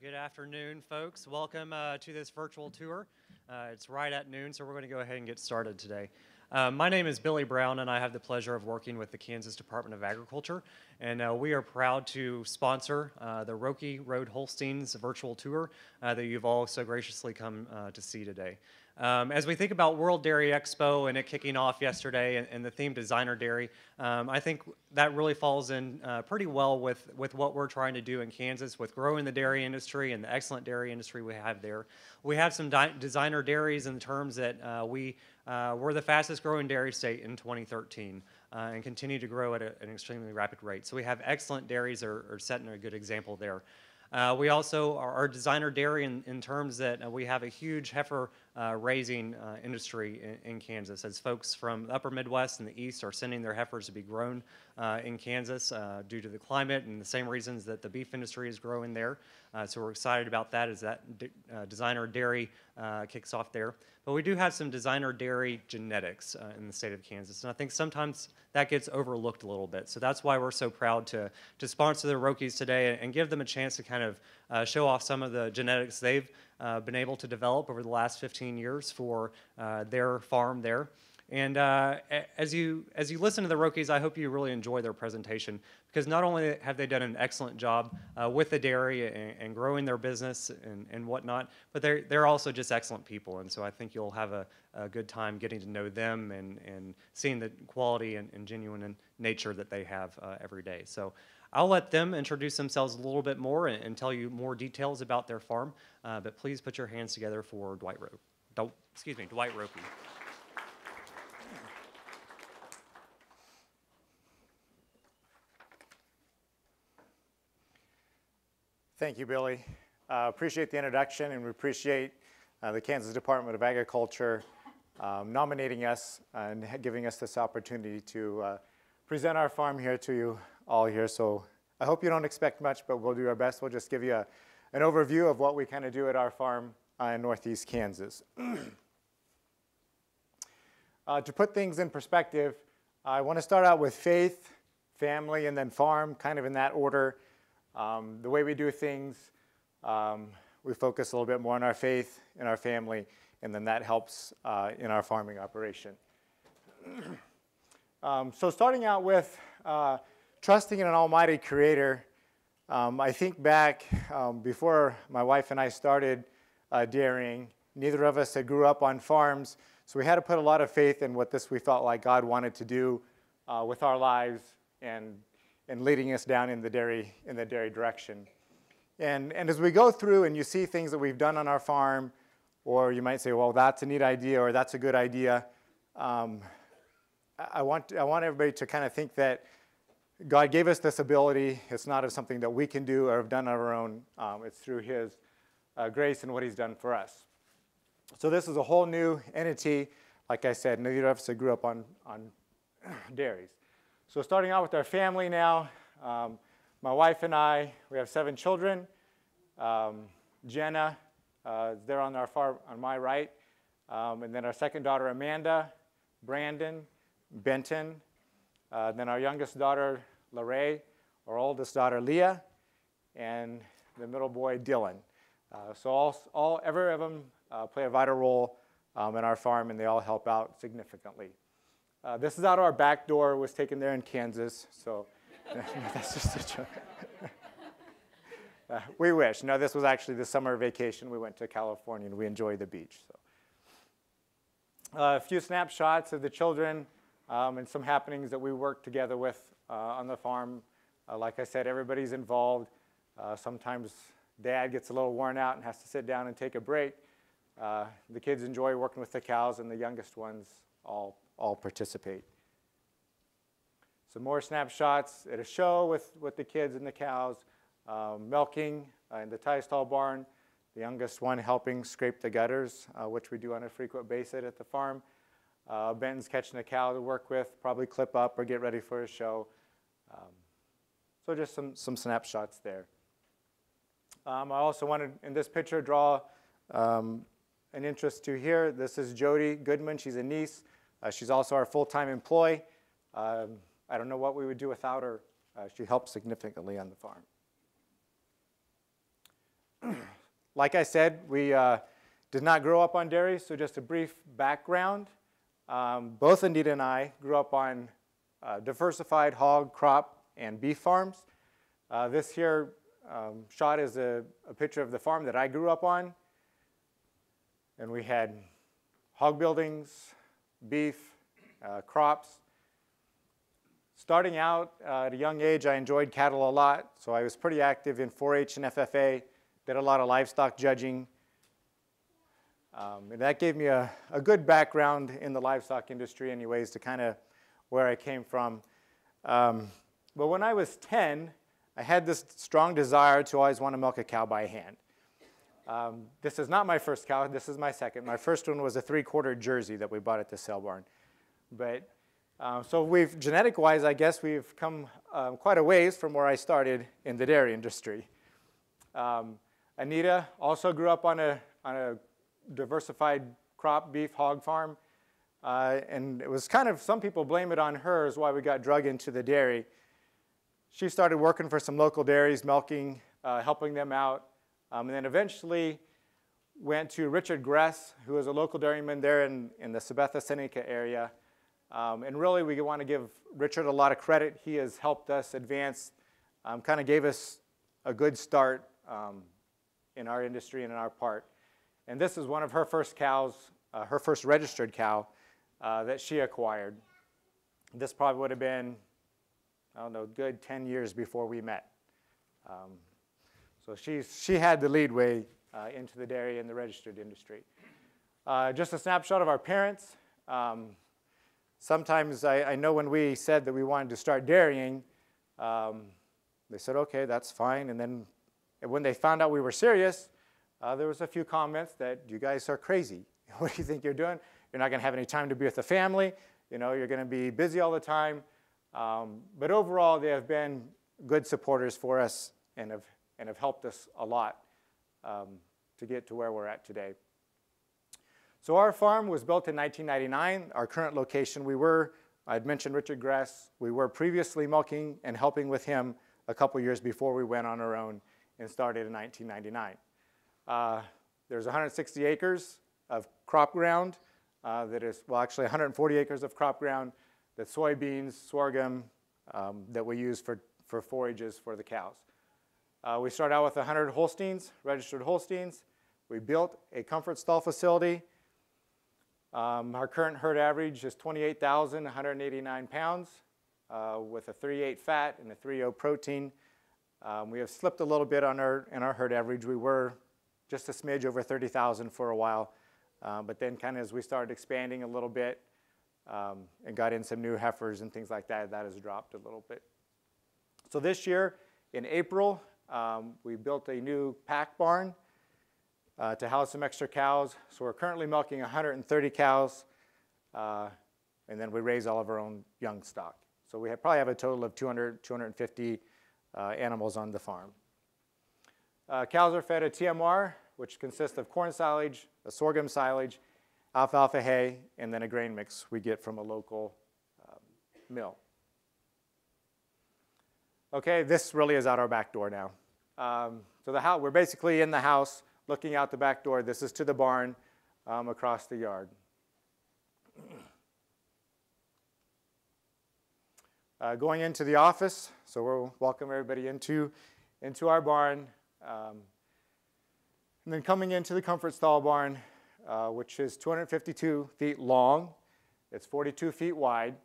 Good afternoon, folks. Welcome to this virtual tour. It's right at noon, so we're going to go ahead and get started today. My name is Billy Brown, and I have the pleasure of working with the Kansas Department of Agriculture. And we are proud to sponsor the Rokeyroad Holsteins virtual tour that you've all so graciously come to see today. As we think about World Dairy Expo and it kicking off yesterday and the theme Designer Dairy, I think that really falls in pretty well with what we're trying to do in Kansas with growing the dairy industry and the excellent dairy industry we have there. We have some designer dairies in terms that we were the fastest growing dairy state in 2013 and continue to grow at an extremely rapid rate. So we have excellent dairies that are setting a good example there. We also are designer dairy in terms that we have a huge heifer raising industry in Kansas, as folks from the upper Midwest and the East are sending their heifers to be grown in Kansas due to the climate and the same reasons that the beef industry is growing there. So we're excited about that as that designer dairy kicks off there. But we do have some designer dairy genetics in the state of Kansas, and I think sometimes that gets overlooked a little bit. So that's why we're so proud to sponsor the Rokeys today and give them a chance to kind of show off some of the genetics they've been able to develop over the last 15 years for their farm there. And as you listen to the Rokeys, I hope you really enjoy their presentation, because not only have they done an excellent job with the dairy and growing their business and whatnot, but they're also just excellent people. And so I think you'll have a good time getting to know them and seeing the quality and genuine nature that they have every day. So I'll let them introduce themselves a little bit more and tell you more details about their farm. But please put your hands together for Dwight Rokey. Thank you, Billy. Appreciate the introduction, and we appreciate the Kansas Department of Agriculture nominating us and giving us this opportunity to present our farm here to you all here. So I hope you don't expect much, but we'll do our best. We'll just give you an overview of what we kind of do at our farm in Northeast Kansas. To put things in perspective, I want to start out with faith, family, and then farm, kind of in that order. The way we do things, we focus a little bit more on our faith and our family, and then that helps in our farming operation. So starting out with trusting in an almighty creator, I think back before my wife and I started dairying, neither of us had grew up on farms, so we had to put a lot of faith in what we felt like God wanted to do with our lives and leading us down in the dairy direction. And as we go through and you see things that we've done on our farm, or you might say, well, that's a neat idea, or that's a good idea, I want everybody to kind of think that God gave us this ability. It's not something that we can do or have done on our own. It's through His grace and what He's done for us. So this is a whole new entity. Like I said, neither of us grew up on dairies. So starting out with our family now, my wife and I, we have 7 children. Jenna is there on our far on my right, and then our second daughter Amanda, Brandon, Benton, then our youngest daughter Larae, our oldest daughter Leah, and the middle boy Dylan. So every of them play a vital role in our farm, and they all help out significantly. This is out our back door. It was taken there in Kansas, so that's just a joke. We wish. No, this was actually the summer vacation. We went to California, and we enjoyed the beach. So, a few snapshots of the children and some happenings that we work together with on the farm. Like I said, everybody's involved. Sometimes Dad gets a little worn out and has to sit down and take a break. The kids enjoy working with the cows, and the youngest ones all participate. Some more snapshots at a show with the kids and the cows, milking in the tie stall barn, the youngest one helping scrape the gutters, which we do on a frequent basis at the farm. Benton's catching a cow to work with, probably clip up or get ready for a show. So just some snapshots there. I also wanted, in this picture, draw an interest to here. This is Jody Goodman. She's a niece. She's also our full-time employee. I don't know what we would do without her. She helps significantly on the farm. Like I said, we did not grow up on dairy, so just a brief background. Both Anita and I grew up on diversified hog, crop, and beef farms. This here shot is a picture of the farm that I grew up on. And we had hog buildings, beef, crops. Starting out at a young age, I enjoyed cattle a lot, so I was pretty active in 4-H and FFA, did a lot of livestock judging. And that gave me a good background in the livestock industry anyways, to kind of where I came from. But when I was 10, I had this strong desire to always want to milk a cow by hand. This is not my first cow, this is my second. My first one was a 3/4 Jersey that we bought at the sale barn. But, so we've, genetic-wise, I guess we've come quite a ways from where I started in the dairy industry. Anita also grew up on a diversified crop beef hog farm. And it was kind of, some people blame it on her as why we got drug into the dairy. She started working for some local dairies, milking, helping them out. And then eventually went to Richard Gress, who was a local dairyman there in the Sabetha, Seneca area. And really, we want to give Richard a lot of credit. He has helped us advance, kind of gave us a good start in our industry and in our part. And this is one of her first cows, her first registered cow that she acquired. This probably would have been, I don't know, good 10 years before we met. So she had the lead way into the dairy and the registered industry. Just a snapshot of our parents. Sometimes I know when we said that we wanted to start dairying, they said, okay, that's fine. And then when they found out we were serious, there was a few comments that you guys are crazy. What do you think you're doing? You're not going to have any time to be with the family. You know, you're going to be busy all the time. But overall, they have been good supporters for us and have helped us a lot to get to where we're at today. So our farm was built in 1999. Our current location, I'd mentioned Richard Gress. We were previously milking and helping with him a couple years before we went on our own and started in 1999. There's 160 acres of crop ground that is, well, actually 140 acres of crop ground, that's soybeans, sorghum, that we use for forages for the cows. We started out with 100 Holsteins, registered Holsteins. We built a comfort stall facility. Our current herd average is 28,189 pounds with a 3.8 fat and a 3.0 protein. We have slipped a little bit in our herd average. We were just a smidge over 30,000 for a while, but then kind of as we started expanding a little bit and got in some new heifers and things like that, that has dropped a little bit. So this year, in April, we built a new pack barn to house some extra cows. So we're currently milking 130 cows, and then we raise all of our own young stock. So we probably have a total of 250 animals on the farm. Cows are fed a TMR, which consists of corn silage, a sorghum silage, alfalfa hay, and then a grain mix we get from a local mill. Okay, this really is out our back door now. So the house, we're basically in the house, looking out the back door. This is to the barn across the yard. Going into the office, so we'll welcome everybody into our barn. And then coming into the comfort stall barn, which is 252 feet long. It's 42 feet wide.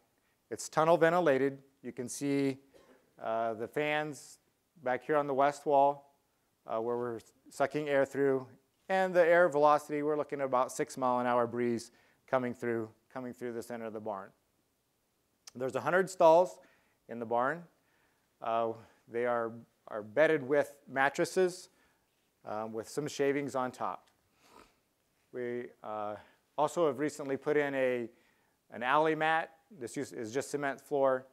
It's tunnel ventilated. You can see the fans back here on the west wall where we're sucking air through. And the air velocity, we're looking at about 6-mile-an-hour breeze coming through the center of the barn. There's 100 stalls in the barn. They are bedded with mattresses with some shavings on top. We also have recently put in an alley mat. This is just cement floor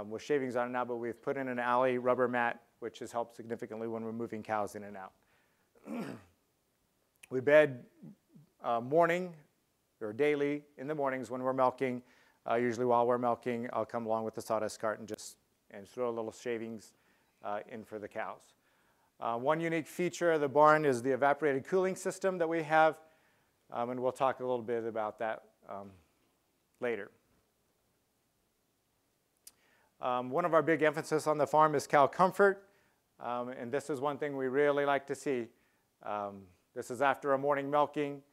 with shavings on it now, but we've put in an alley rubber mat, which has helped significantly when we're moving cows in and out. We bed morning or daily in the mornings when we're milking. Usually while we're milking, I'll come along with the sawdust cart and throw a little shavings in for the cows. One unique feature of the barn is the evaporated cooling system that we have, and we'll talk a little bit about that later. One of our big emphasis on the farm is cow comfort, and this is one thing we really like to see. This is after a morning milking,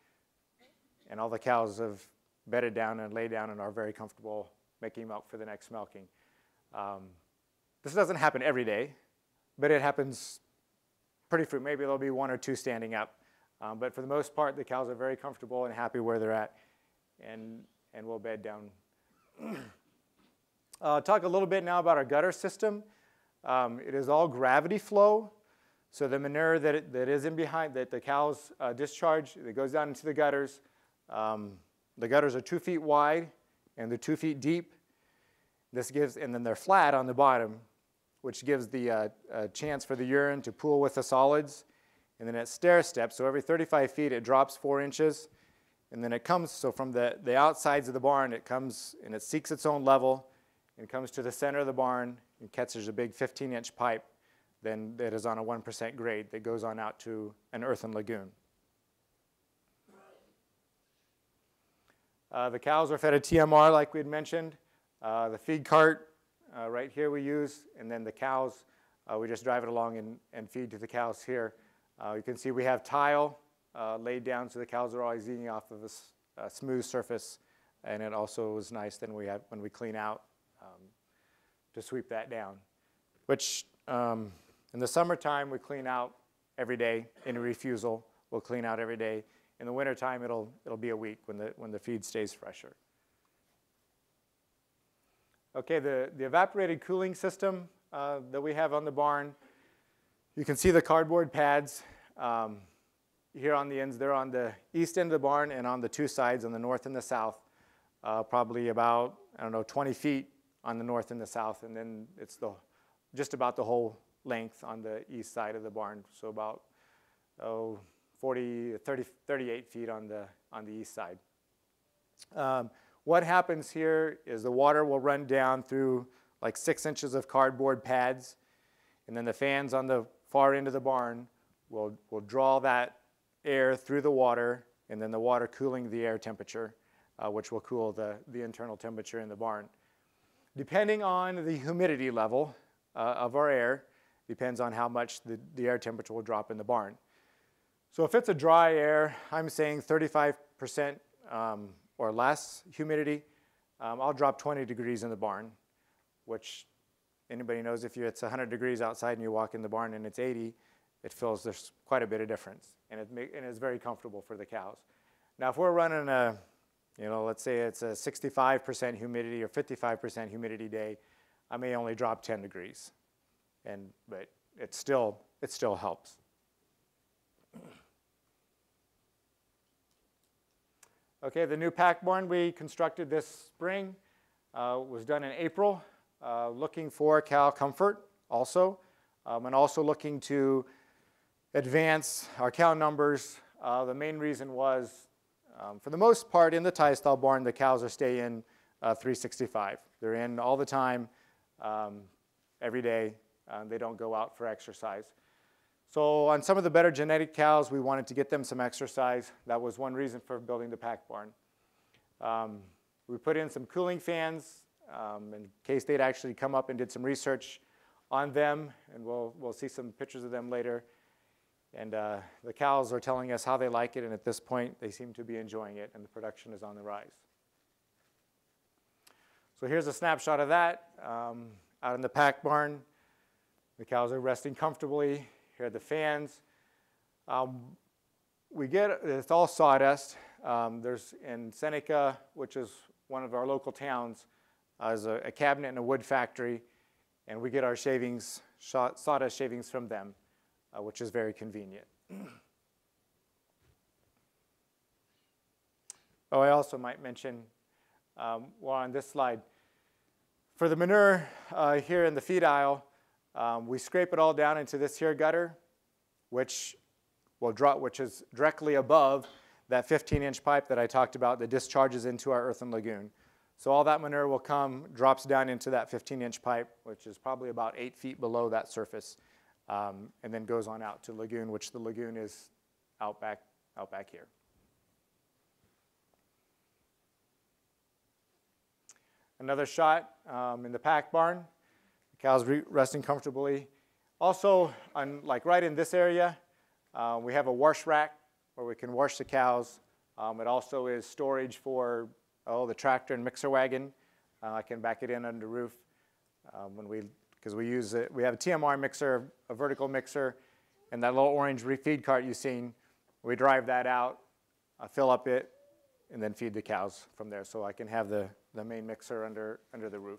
and all the cows have bedded down and laid down and are very comfortable making milk for the next milking. This doesn't happen every day, but it happens pretty frequently. Maybe there'll be one or two standing up, but for the most part, the cows are very comfortable and happy where they're at, and will bed down. Talk a little bit now about our gutter system. It is all gravity flow, so the manure that is in behind, that the cows discharge, it goes down into the gutters. The gutters are 2 feet wide and they're 2 feet deep. This gives, and then they're flat on the bottom, which gives the chance for the urine to pool with the solids. And then it stair steps, so every 35 feet it drops 4 inches. And then it comes, so from the outsides of the barn, it comes and it seeks its own level and comes to the center of the barn and catches a big 15-inch pipe then that is on a 1% grade that goes on out to an earthen lagoon. The cows are fed a TMR like we had mentioned. The feed cart right here we use, and then the cows, we just drive it along and feed to the cows here. You can see we have tile laid down so the cows are always eating off of a smooth surface, and it also is nice then when we clean out to sweep that down, which in the summertime we clean out every day. In refusal we'll clean out every day. In the wintertime it'll be a week when the feed stays fresher. Okay, the evaporated cooling system that we have on the barn, you can see the cardboard pads here on the ends. They're on the east end of the barn and on the 2 sides, on the north and the south, probably about, 20 feet on the north and the south, and then it's just about the whole length on the east side of the barn, so about 38 feet on the east side. What happens here is the water will run down through like 6 inches of cardboard pads, and then the fans on the far end of the barn will draw that air through the water, and then the water cooling the air temperature, which will cool the internal temperature in the barn. Depending on the humidity level of our air, depends on how much the air temperature will drop in the barn. So if it's a dry air, I'm saying 35% or less humidity, I'll drop 20 degrees in the barn, which anybody knows if it's 100 degrees outside and you walk in the barn and it's 80, it feels there's quite a bit of difference, and it's very comfortable for the cows. Now if we're running let's say it's a 65% humidity or 55% humidity day, I may only drop 10 degrees, but it still helps. Okay, the new pack barn we constructed this spring was done in April, looking for cow comfort also, and also looking to advance our cow numbers. The main reason was, for the most part in the tie stall barn, the cows are stay in 365. They're in all the time, every day. They don't go out for exercise. So on some of the better genetic cows, we wanted to get them some exercise. That was one reason for building the pack barn. We put in some cooling fans in case they'd actually come up and did some research on them, and we'll see some pictures of them later. And the cows are telling us how they like it, and at this point they seem to be enjoying it, and the production is on the rise. So here's a snapshot of that out in the pack barn. The cows are resting comfortably. Here are the fans. It's all sawdust. There's in Seneca, which is one of our local towns, is a cabinet and a wood factory, and we get our shavings, sawdust shavings from them, which is very convenient. Oh, I also might mention, on this slide, for the manure here in the feed aisle, we scrape it all down into this here gutter, which is directly above that 15-inch pipe that I talked about that discharges into our earthen lagoon. So all that manure will drops down into that 15-inch pipe, which is probably about 8 feet below that surface. and then goes on out to lagoon, which the lagoon is out back here. Another shot in the pack barn. The cows resting comfortably. Also, right in this area, we have a wash rack where we can wash the cows. It also is storage for the tractor and mixer wagon. I can back it in under the roof because we use it. We have a TMR mixer, a vertical mixer, and that little orange refeed cart you've seen. We drive that out, fill up it, and then feed the cows from there. So I can have the main mixer under the roof.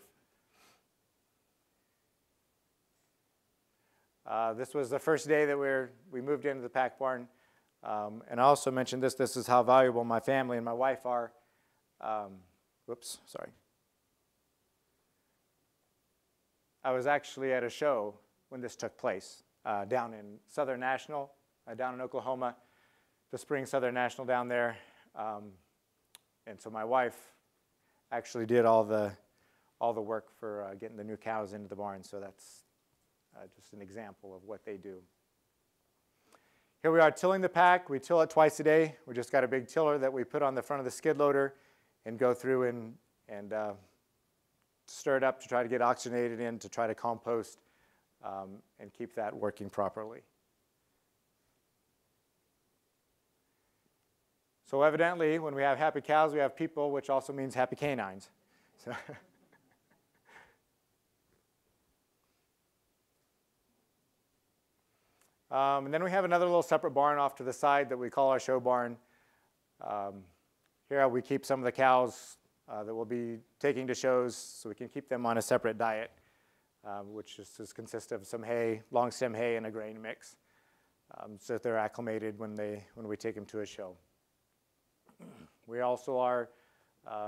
This was the first day that we moved into the pack barn. And I also mentioned this is how valuable my family and my wife are. Whoops, sorry. I was actually at a show when this took place down in Southern National, down in Oklahoma, the Spring Southern National down there. And so my wife actually did all the work for getting the new cows into the barn. So that's just an example of what they do. Here we are tilling the pack. We till it twice a day. We just got a big tiller that we put on the front of the skid loader and go through and stir it up to try to get oxygenated in to try to compost and keep that working properly. So evidently, when we have happy cows, we have people, which also means happy canines. So and then we have another little separate barn off to the side that we call our show barn. Here we keep some of the cows that we'll be taking to shows, so we can keep them on a separate diet, which just consists of some hay, long stem hay, and a grain mix, so that they're acclimated when we take them to a show. We also are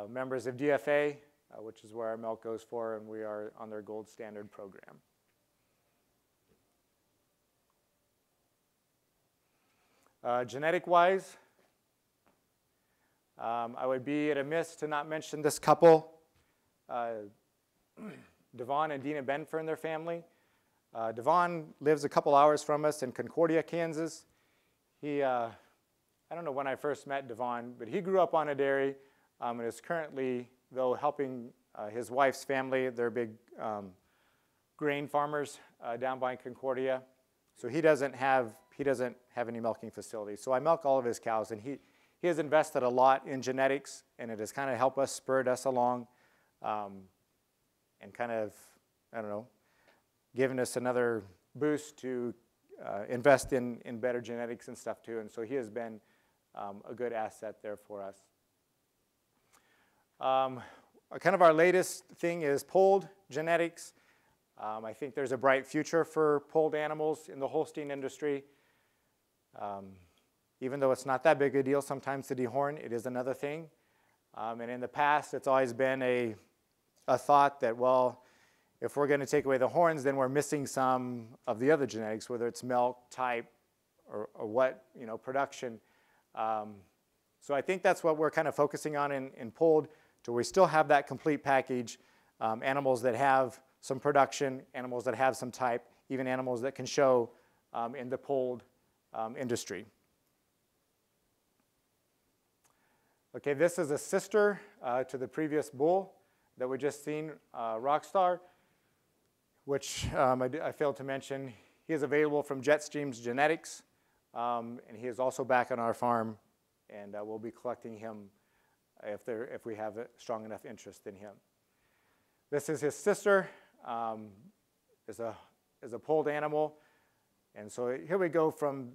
members of DFA, which is where our milk goes for, and we are on their gold standard program. Genetic-wise, I would be at a miss to not mention this couple, Devon and Dina Benfer and their family. Devon lives a couple hours from us in Concordia, Kansas. I don't know when I first met Devon, but he grew up on a dairy and is currently, though, helping his wife's family. They're big grain farmers down by Concordia. So he doesn't have any milking facilities. So I milk all of his cows, and he has invested a lot in genetics, and it has kind of helped us, spurred us along, and kind of, I don't know, given us another boost to invest in better genetics and stuff too. And so he has been a good asset there for us. Kind of our latest thing is polled genetics. I think there's a bright future for polled animals in the Holstein industry. Even though it's not that big a deal sometimes to dehorn, it is another thing. And in the past, it's always been a thought that, well, if we're going to take away the horns, then we're missing some of the other genetics, whether it's milk, type, or what, production. So I think that's what we're kind of focusing on in polled, so we still have that complete package, animals that have some production, animals that have some type, even animals that can show in the polled industry. Okay, this is a sister to the previous bull that we just seen, Rockstar, which I failed to mention. He is available from Jetstream's Genetics, and he is also back on our farm, and we'll be collecting him if we have a strong enough interest in him. This is his sister, is a polled animal, and so here we go from,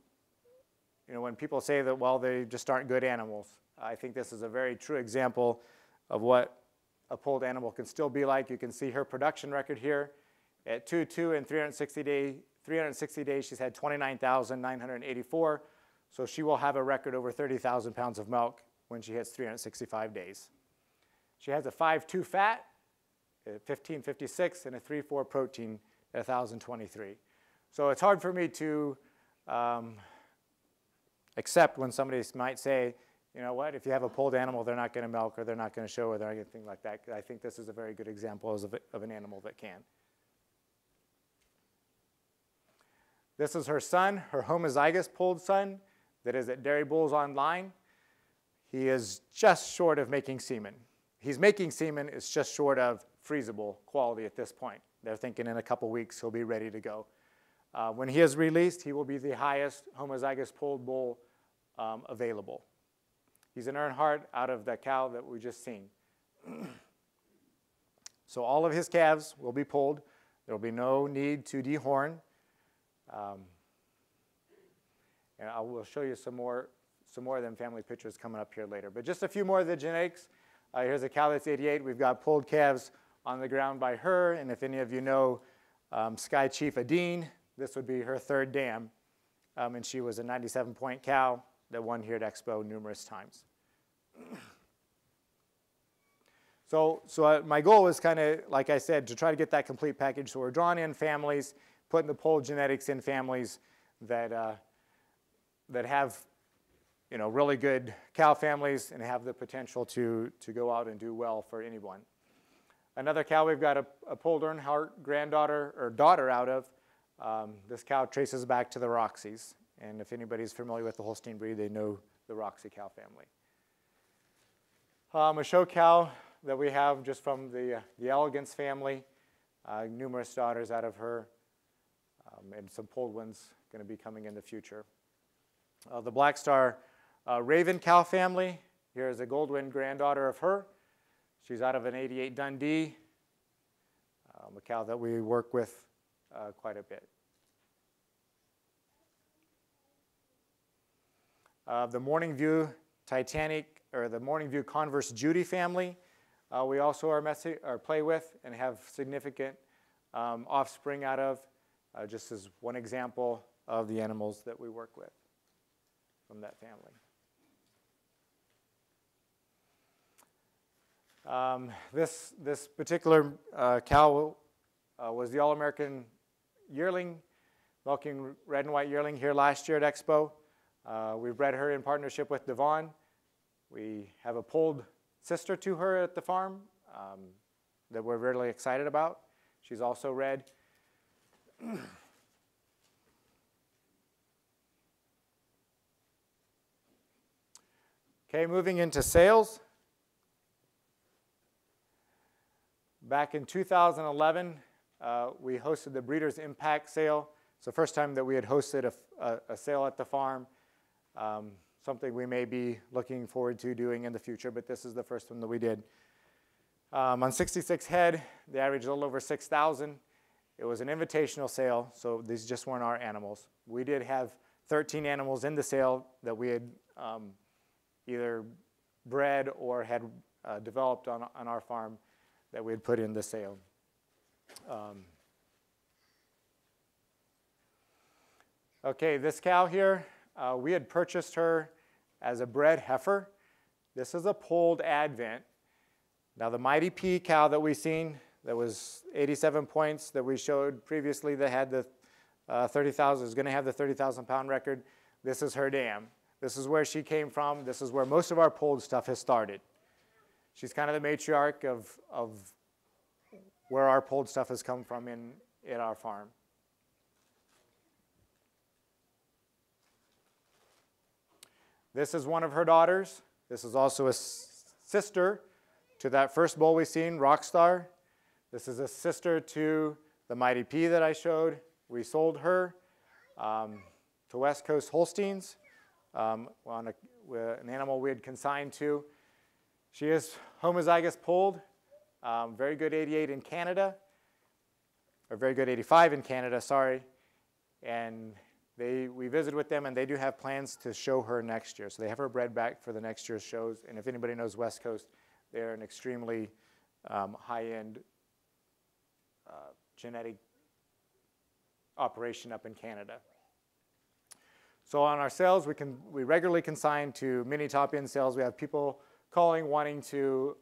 when people say that, well, they just aren't good animals. I think this is a very true example of what a polled animal can still be like. You can see her production record here. At 2.2 and 360 days, she's had 29,984. So she will have a record over 30,000 pounds of milk when she hits 365 days. She has a 5.2 fat at 1556 and a 3.4 protein at 1,023. So it's hard for me to accept when somebody might say, you know what, if you have a polled animal, they're not going to milk or they're not going to show or they're anything like that. I think this is a very good example of an animal that can. This is her son, her homozygous polled son, that is at Dairy Bulls Online. He is just short of making semen. He's making semen, it's just short of freezable quality at this point. They're thinking in a couple weeks he'll be ready to go. When he is released, he will be the highest homozygous polled bull available. He's an Earnhardt out of the cow that we just seen. So all of his calves will be polled. There will be no need to dehorn. And I will show you some more of them family pictures coming up here later. But just a few more of the genetics. Here's a cow that's 88. We've got polled calves on the ground by her. And if any of you know Sky Chief Adine, this would be her third dam. And she was a 97-point cow that won here at Expo numerous times. So my goal is kind of, like I said, to try to get that complete package. So we're drawing in families, putting the polled genetics in families that have, you know, really good cow families and have the potential to go out and do well for anyone. Another cow we've got a polled Earnhardt granddaughter or daughter out of. This cow traces back to the Roxys. And if anybody's familiar with the Holstein breed, they know the Roxy cow family. A show cow that we have just from the Elegance family. Numerous daughters out of her. And some polled ones going to be coming in the future. The Black Star Raven cow family. Here's a Goldwyn granddaughter of her. She's out of an 88 Dundee, a cow that we work with quite a bit. The Morning View Titanic, or the Morning View Converse Judy family, we also play with and have significant offspring out of, just as one example of the animals that we work with from that family. This particular cow was the All-American yearling, milking red and white yearling here last year at Expo. We bred her in partnership with Devon. We have a polled sister to her at the farm that we're really excited about. She's also red. Okay, moving into sales. Back in 2011, we hosted the Breeders' Impact Sale. It's the first time that we had hosted a sale at the farm, something we may be looking forward to doing in the future, but this is the first one that we did. On 66 head, they averaged a little over 6,000. It was an invitational sale, so these just weren't our animals. We did have 13 animals in the sale that we had either bred or had developed on our farm that we had put in the sale. Okay, this cow here, we had purchased her as a bred heifer. This is a polled Advent. Now the Mighty P cow that we've seen, that was 87 points that we showed previously that had the 30,000, is going to have the 30,000 pound record. This is her dam. This is where she came from. This is where most of our polled stuff has started. She's kind of the matriarch of where our polled stuff has come from in our farm. This is one of her daughters. This is also a sister to that first bull we've seen, Rockstar. This is a sister to the Mighty P that I showed. We sold her to West Coast Holsteins on an animal we had consigned to. She is homozygous polled, very good 88 in Canada, or very good 85 in Canada, sorry. And we visited with them, and they do have plans to show her next year. So they have her bred back for the next year's shows. And if anybody knows West Coast, they're an extremely high-end genetic operation up in Canada. So on our sales, we regularly consign to mini top-end sales. We have people calling, wanting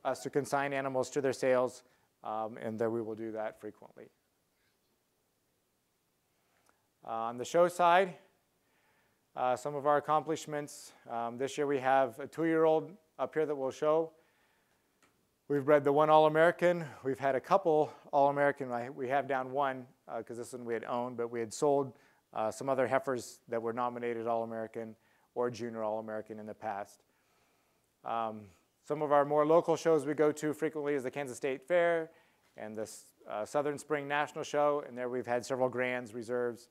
us to consign animals to their sales, and then we will do that frequently. On the show side, some of our accomplishments. This year we have a 2-year-old up here that we'll show. We've bred the one All-American. We've had a couple All-American. We have down one because this one we had owned, but we had sold some other heifers that were nominated All-American or Junior All-American in the past. Some of our more local shows we go to frequently is the Kansas State Fair and the Southern Spring National Show, and there we've had several grands, reserves,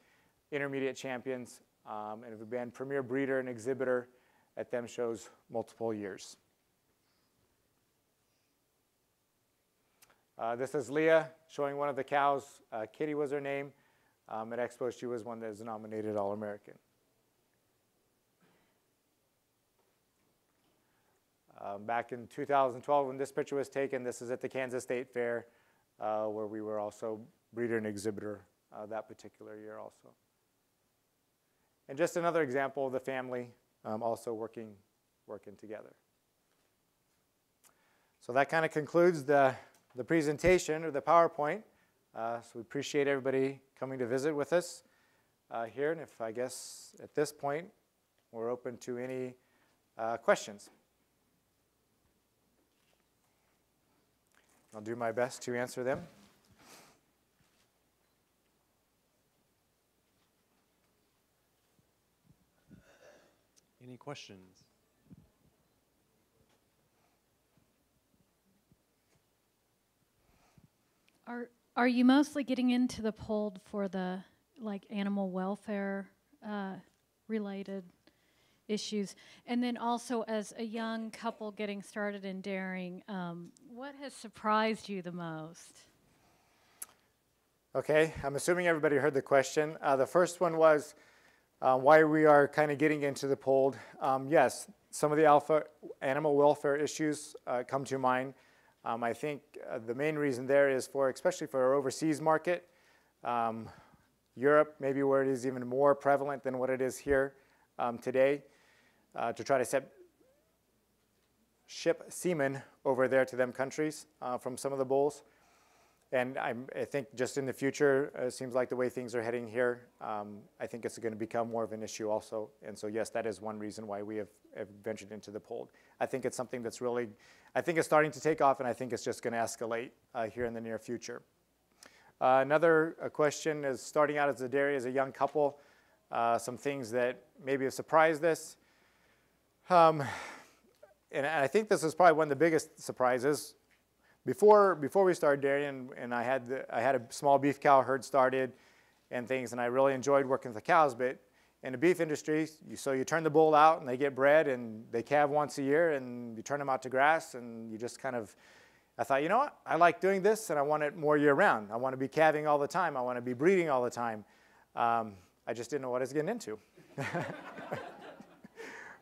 intermediate champions, and we've been premier breeder and exhibitor at them shows multiple years. This is Leah showing one of the cows. Kitty was her name. At Expo, she was one that was nominated All-American. Back in 2012, when this picture was taken, this is at the Kansas State Fair, where we were also breeder and exhibitor that particular year also. And just another example of the family also working together. So that kind of concludes the presentation or the PowerPoint. So we appreciate everybody coming to visit with us here. And if I guess at this point, we're open to any questions. I'll do my best to answer them. Any questions? Are you mostly getting into the polled for the animal welfare related issues? And then also as a young couple getting started in dairying, what has surprised you the most? Okay, I'm assuming everybody heard the question. The first one was why we are kind of getting into the polled. Yes, some of the animal welfare issues come to mind. I think the main reason there is especially for our overseas market, Europe, maybe where it is even more prevalent than what it is here today, to try to ship semen over there to them countries from some of the bulls. And I think just in the future, it seems like the way things are heading here, I think it's going to become more of an issue also. And so yes, that is one reason why we have ventured into the polled. I think it's something that's really, I think it's starting to take off, and I think it's just going to escalate here in the near future. Another question is starting out as a dairy as a young couple, some things that maybe have surprised us. And I think this is probably one of the biggest surprises. Before we started dairying, and I had a small beef cow herd started and things, and I really enjoyed working with the cows. But in the beef industry, you turn the bull out and they get bred and they calve once a year, and you turn them out to grass, and you just kind of, I thought, you know what, I like doing this and I want it more year round. I want to be calving all the time. I want to be breeding all the time. I just didn't know what I was getting into.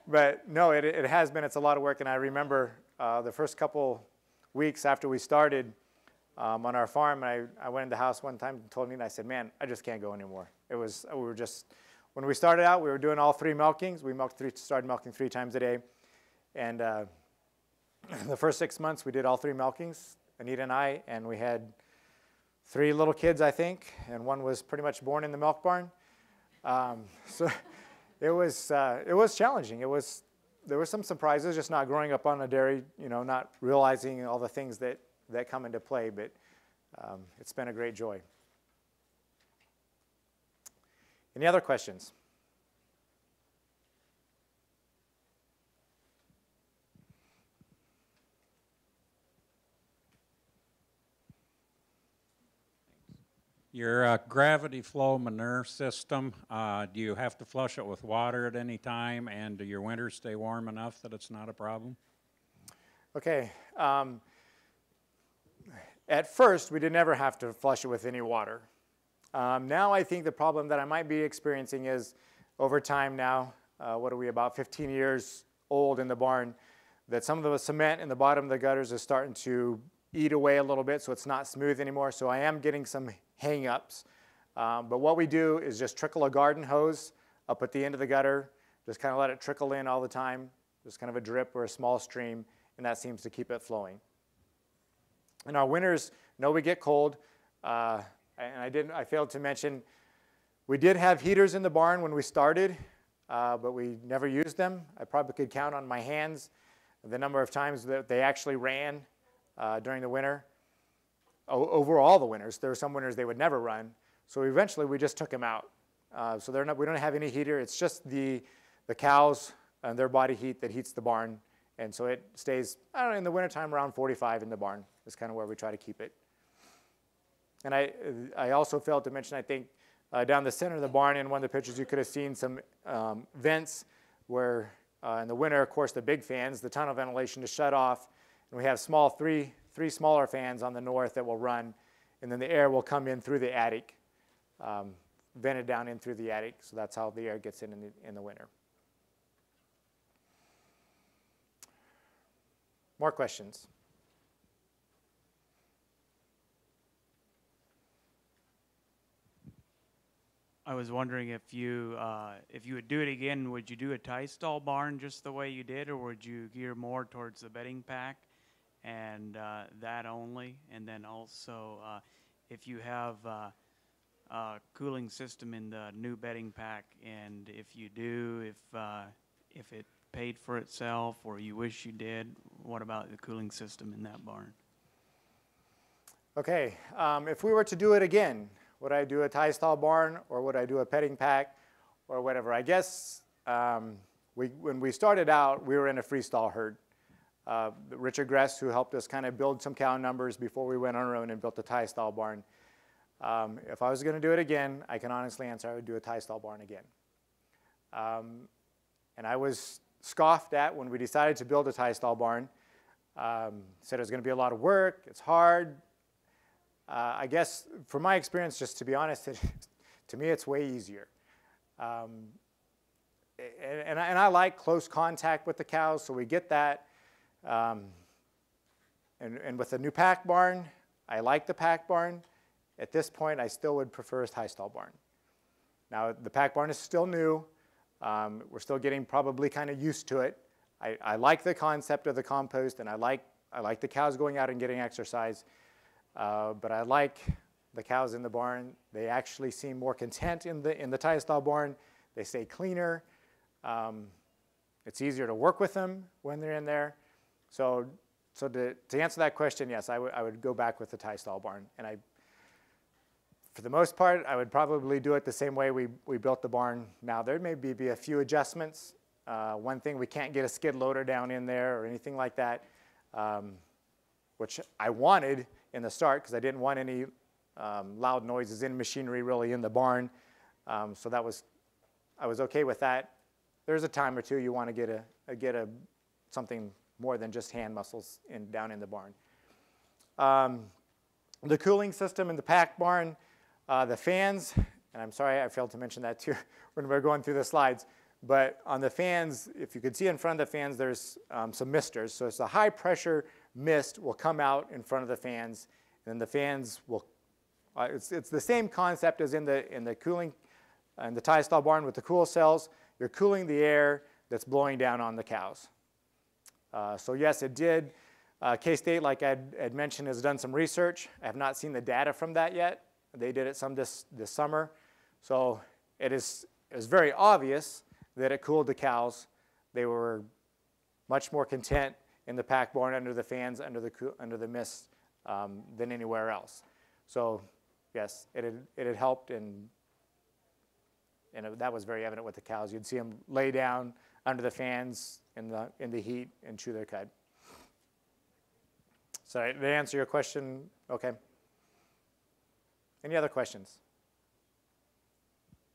But no, it has been, it's a lot of work, and I remember the first couple weeks after we started on our farm, and I went in the house one time and told me, and I said, man, I just can't go anymore. When we started out, we were doing all 3 milkings. We started milking 3 times a day. And the first 6 months, we did all 3 milkings, Anita and I, and we had 3 little kids, I think, and one was pretty much born in the milk barn. So it was challenging. There were some surprises, just not growing up on a dairy, not realizing all the things that come into play, but it's been a great joy. Any other questions? Your gravity flow manure system, do you have to flush it with water at any time, and do your winters stay warm enough that it's not a problem? Okay. At first, we did never have to flush it with any water. Now I think the problem that I might be experiencing is over time now, what are we, about 15 years old in the barn, that some of the cement in the bottom of the gutters is starting to eat away a little bit, so it's not smooth anymore. So I am getting some hang-ups. But what we do is just trickle a garden hose up at the end of the gutter, just kind of let it trickle in all the time, just kind of a drip or a small stream, and that seems to keep it flowing. In our winters, no, we get cold. And I failed to mention, we did have heaters in the barn when we started, but we never used them. I probably could count on my hands the number of times that they actually ran during the winter. Over all the winters. There were some winters they would never run. So eventually we just took them out. So we don't have any heater. It's just the cows and their body heat that heats the barn. And so it stays, I don't know, in the wintertime around 45 in the barn is kind of where we try to keep it. And I also failed to mention, I think, down the center of the barn in one of the pictures you could have seen some vents where in the winter, of course, the big fans, the tunnel ventilation is shut off. And we have three smaller fans on the north that will run. And then the air will come in through the attic, vented down in through the attic. So that's how the air gets in the winter. More questions? I was wondering if you would do it again, would you do a tie stall barn just the way you did, or would you gear more towards the bedding pack and that only? And then also, if you have a cooling system in the new bedding pack, and if you do, if it paid for itself or you wish you did, what about the cooling system in that barn? Okay, if we were to do it again, would I do a tie stall barn, or would I do a bedding pack, or whatever? I guess when we started out, we were in a freestall herd. Richard Gress, who helped us kind of build some cow numbers before we went on our own and built a tie stall barn. If I was going to do it again, I can honestly answer I would do a tie stall barn again. And I was scoffed at when we decided to build a tie stall barn. Said it was going to be a lot of work, it's hard. I guess from my experience, just to be honest, to me it's way easier. And I like close contact with the cows, so we get that. And with the new pack barn, I like the pack barn. At this point, I still would prefer a tie stall barn. Now, the pack barn is still new. We're still getting probably kind of used to it. I like the concept of the compost, and I like the cows going out and getting exercise. But I like the cows in the barn. They actually seem more content in the tie stall barn. They stay cleaner. It's easier to work with them when they're in there. So to answer that question, yes, I would go back with the tie stall barn. And for the most part, I would probably do it the same way we built the barn. Now, there may be a few adjustments. One thing, we can't get a skid loader down in there or anything like that, which I wanted in the start because I didn't want any loud noises in machinery really in the barn. So I was okay with that. There's a time or two you want to get something more than just hand muscles down in the barn. The cooling system in the pack barn, the fans, and I'm sorry I failed to mention that too when we were going through the slides, but on the fans, if you could see in front of the fans, there's some misters. So it's a high pressure mist will come out in front of the fans, and the fans will, it's the same concept as in the cooling, in the tie stall barn with the cool cells. You're cooling the air that's blowing down on the cows. So yes, it did. K-State, like I had mentioned, has done some research. I have not seen the data from that yet. They did it some this summer. So it is very obvious that it cooled the cows. They were much more content in the pack barn under the fans, under the mist than anywhere else. So yes, it had helped, and that was very evident with the cows. You'd see them lay down under the fans in the heat and chew their cud. So did I answer your question? Okay. Any other questions?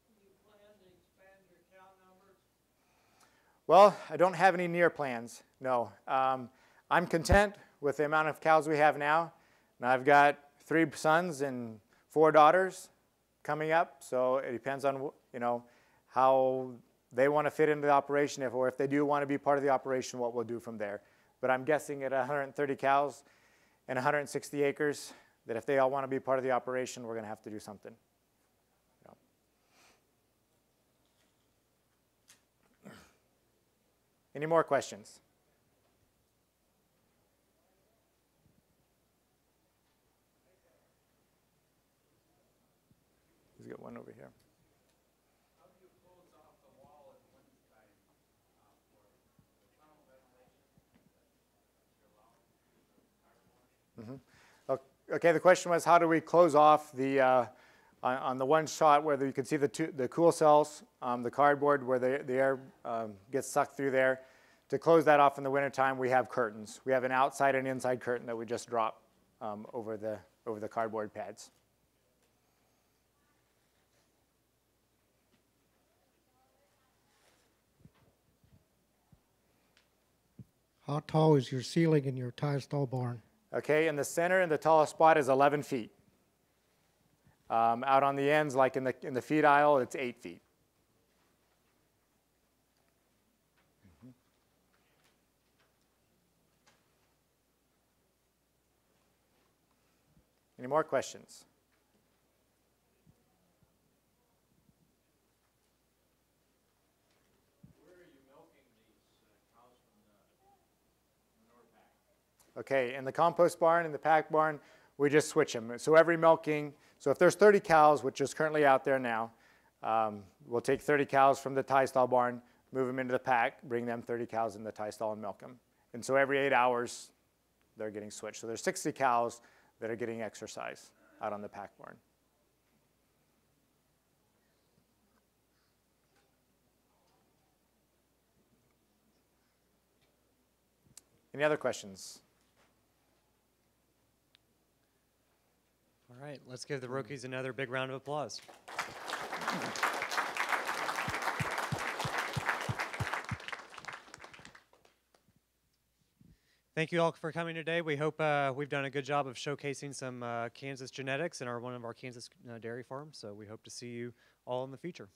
Do you plan to expand your cow numbers? Well, I don't have any near plans, no. I'm content with the amount of cows we have now. And I've got 3 sons and 4 daughters coming up, so it depends on how they want to fit into the operation, or if they do want to be part of the operation, what we'll do from there. But I'm guessing at 130 cows and 160 acres, that if they all want to be part of the operation, we're going to have to do something. Any more questions? We've got one over here. How do you close off the wall at wintertime for the tunnel ventilation? Okay, the question was, how do we close off the On the one shot where you can see the cool cells, the cardboard where the air gets sucked through there, to close that off in the wintertime, we have curtains. We have an outside and inside curtain that we just drop over the cardboard pads. How tall is your ceiling in your tie stall barn? Okay, in the center, and the tallest spot is 11 feet. Out on the ends, like in the feed aisle, it's 8 feet. Any more questions? Okay, in the compost barn and the pack barn, we just switch them. So every milking, so if there's 30 cows, which is currently out there now, we'll take 30 cows from the tie stall barn, move them into the pack, bring them 30 cows in the tie stall and milk them. And so every 8 hours, they're getting switched. So there's 60 cows that are getting exercise out on the pack barn. Any other questions? All right, let's give the Rokeys another big round of applause. Thank you all for coming today. We hope we've done a good job of showcasing some Kansas genetics in one of our Kansas dairy farms. So we hope to see you all in the future.